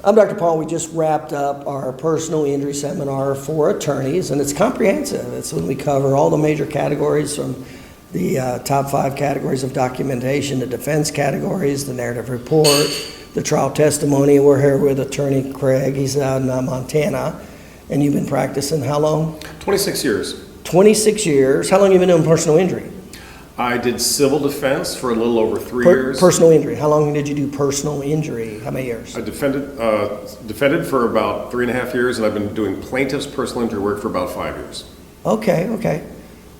I'm Dr. Paul. We just wrapped up our personal injury seminar for attorneys, and it's comprehensive. It's when we cover all the major categories from the top 5 categories of documentation, the defense categories, the narrative report, the trial testimony. We're here with Attorney Craig. He's out in Montana. And you've been practicing how long? 26 years. 26 years. How long have you been doing personal injury? I did civil defense for a little over 3 years. Personal injury. How long did you do personal injury? How many years? I defended for about 3.5 years, and I've been doing plaintiff's personal injury work for about 5 years. Okay.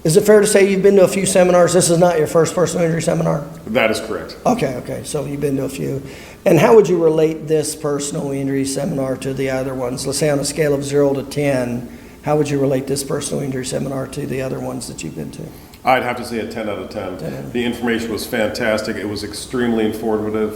Is it fair to say you've been to a few seminars? This is not your first personal injury seminar? That is correct. Okay. So you've been to a few. And how would you relate this personal injury seminar to the other ones? Let's say on a scale of 0 to 10, how would you relate this personal injury seminar to the other ones that you've been to? I'd have to say a 10 out of 10. The information was fantastic. It was extremely informative.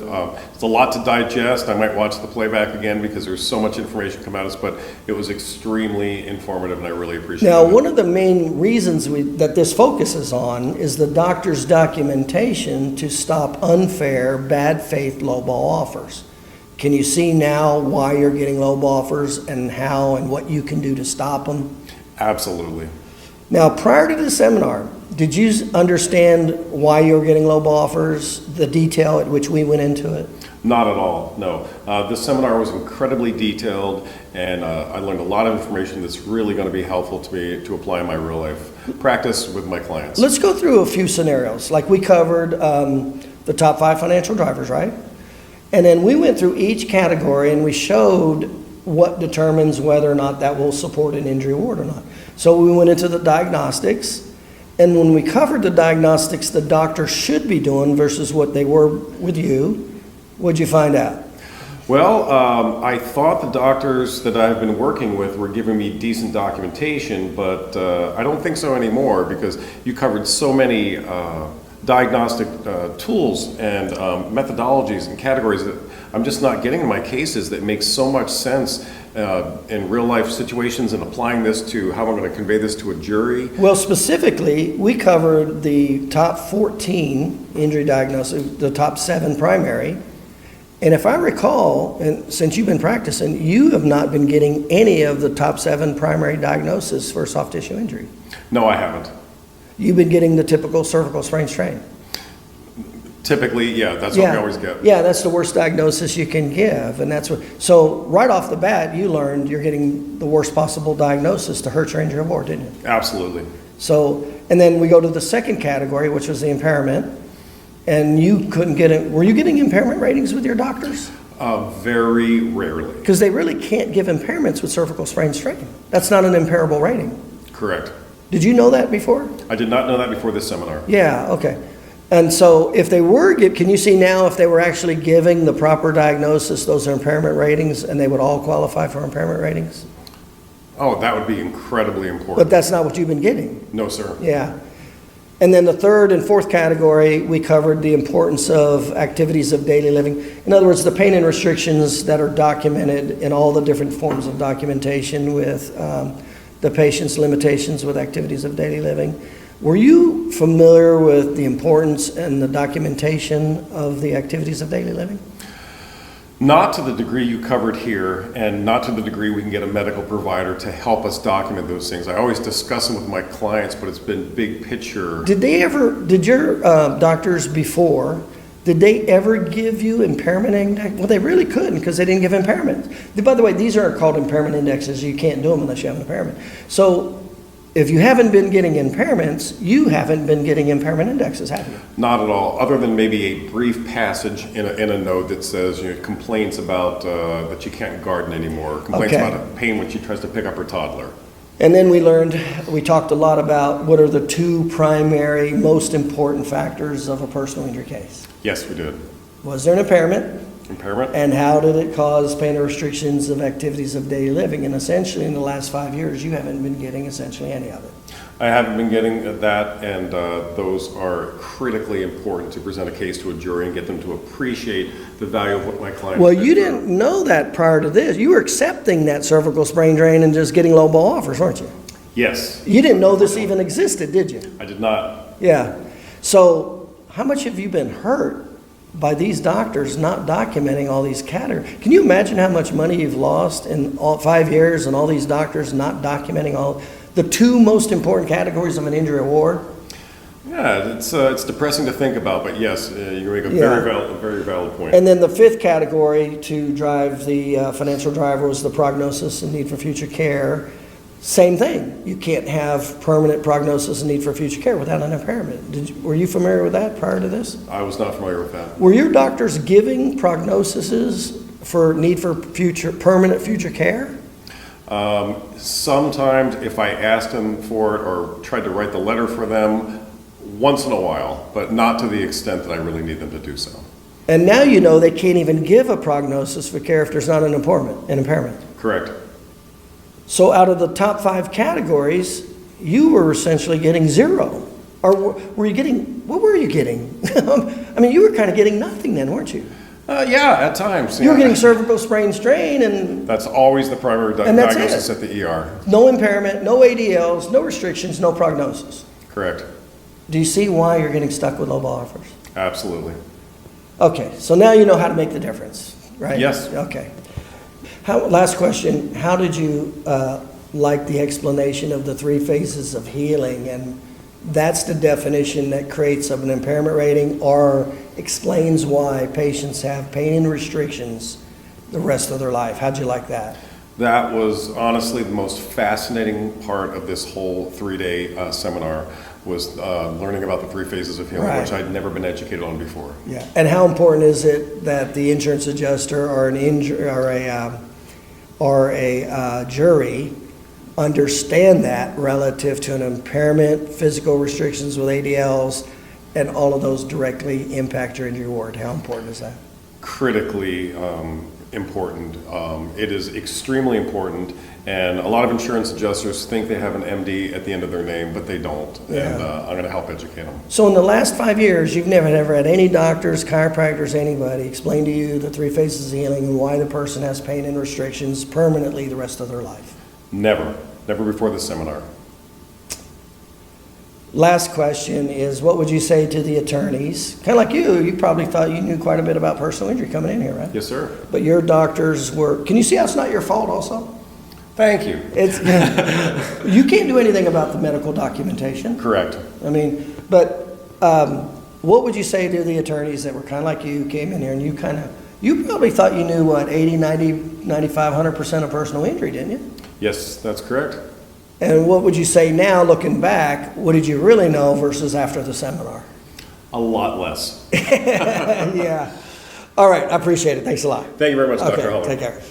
It's a lot to digest. I might watch the playback again because there's so much information come at us, but it was extremely informative, and I really appreciate it. Now, one of the main reasons that this focuses on is the doctor's documentation to stop unfair, bad faith lowball offers. Can you see now why you're getting lowball offers and how and what you can do to stop them? Absolutely. Now, prior to the seminar, did you understand why you were getting lowball offers, the detail at which we went into it? Not at all, no. This seminar was incredibly detailed, and I learned a lot of information that's really going to be helpful to me to apply in my real life practice with my clients. Let's go through a few scenarios. Like we covered the top 5 financial drivers, right? And then we went through each category and we showed what determines whether or not that will support an injury award or not. So we went into the diagnostics, and when we covered the diagnostics the doctor should be doing versus what they were with you, what'd you find out? Well, I thought the doctors that I've been working with were giving me decent documentation, but I don't think so anymore because you covered so many diagnostic tools and methodologies and categories that I'm just not getting in my cases that make so much sense in real life situations and applying this to how I'm going to convey this to a jury. Well, specifically, we covered the top 14 injury diagnoses, the top 7 primary. And if I recall, and since you've been practicing, you have not been getting any of the top 7 primary diagnoses for soft tissue injury. No, I haven't. You've been getting the typical cervical sprain strain. Typically, yeah, that's what we always get. Yeah, that's the worst diagnosis you can give, and that's what. So right off the bat, you learned you're getting the worst possible diagnosis to hurt your injury award, didn't you? Absolutely. So, and then we go to the second category, which was the impairment, and you couldn't get it. Were you getting impairment ratings with your doctors? Very rarely. Because they really can't give impairments with cervical sprain strain. That's not an impairable rating. Correct. Did you know that before? I did not know that before this seminar. Yeah. Okay. And so if they were, can you see now if they were actually giving the proper diagnosis, those are impairment ratings, and they would all qualify for impairment ratings? Oh, that would be incredibly important. But that's not what you've been getting. No, sir. Yeah. And then the third and fourth category, we covered the importance of activities of daily living. In other words, the pain and restrictions that are documented in all the different forms of documentation with the patient's limitations with activities of daily living. Were you familiar with the importance and the documentation of the activities of daily living? Not to the degree you covered here, and not to the degree we can get a medical provider to help us document those things. I always discuss them with my clients, but it's been big picture. Did your doctors before, did they ever give you impairment index? Well, they really couldn't because they didn't give impairments. By the way, these aren't called impairment indexes. You can't do them unless you have an impairment. So if you haven't been getting impairments, you haven't been getting impairment indexes, have you? Not at all, other than maybe a brief passage in a note that says, complaints about that she can't garden anymore, complaints about pain when she tries to pick up her toddler. And then we talked a lot about what are the 2 primary, most important factors of a personal injury case. Yes, we did. Was there an impairment? Impairment. And how did it cause pain or restrictions of activities of daily living? And essentially in the last 5 years, you haven't been getting essentially any of it. I haven't been getting that, and those are critically important to present a case to a jury and get them to appreciate the value of what my client. Well, you didn't know that prior to this. You were accepting that cervical sprain drain and just getting low ball offers, weren't you? Yes. You didn't know this even existed, did you? I did not. Yeah. So how much have you been hurt by these doctors not documenting all these categories. Can you imagine how much money you've lost in all 5 years and all these doctors not documenting all the two most important categories of an injury award? Yeah, it's depressing to think about, but yes, you make a very valid point. And then the fifth category to drive the financial driver was the prognosis and need for future care. Same thing. You can't have permanent prognosis and need for future care without an impairment. Were you familiar with that prior to this? I was not familiar with that. Were your doctors giving prognoses for need for permanent future care? Sometimes if I asked them for it or tried to write the letter for them, once in a while, but not to the extent that I really need them to do so. And now you know they can't even give a prognosis for care if there's not an impairment. Correct. So out of the top 5 categories, you were essentially getting 0. Or were you getting, what were you getting? I mean, you were kind of getting nothing then, weren't you? Yeah, at times. You were getting cervical sprain strain and that's always the primary diagnosis at the ER. no impairment, no ADLs, no restrictions, no prognosis. Correct. Do you see why you're getting stuck with low ball offers? Absolutely. Okay, so now you know how to make the difference, right? Yes. Okay. Last question, how did you like the explanation of the 3 phases of healing? And that's the definition that creates an impairment rating or explains why patients have pain and restrictions the rest of their life. How'd you like that? That was honestly the most fascinating part of this whole 3-day seminar was learning about the 3 phases of healing, Right. which I'd never been educated on before. Yeah. And how important is it that the insurance adjuster or a jury understand that relative to an impairment, physical restrictions with ADLs, and all of those directly impact your injury award? How important is that? Critically important. It is extremely important, and a lot of insurance adjusters think they have an MD at the end of their name, but they don't. Yeah. And I'm going to help educate them. So in the last 5 years, you've never had any doctors, chiropractors, anybody explain to you the 3 phases of healing and why the person has pain and restrictions permanently the rest of their life? Never before this seminar. Last question is, what would you say to the attorneys? Kind of like you probably thought you knew quite a bit about personal injury coming in here, right? Yes, sir. But your doctors were, can you see how it's not your fault also? Thank you. It's, you can't do anything about the medical documentation. Correct. I mean, but what would you say to the attorneys that were kind of like you, came in here and you probably thought you knew what, 80, 90, 95, 100% of personal injury, didn't you? Yes, that's correct. And what would you say now, looking back, what did you really know versus after the seminar? A lot less. Yeah. All right, I appreciate it. Thanks a lot. Thank you very much, Dr. Okay, Holler. take care.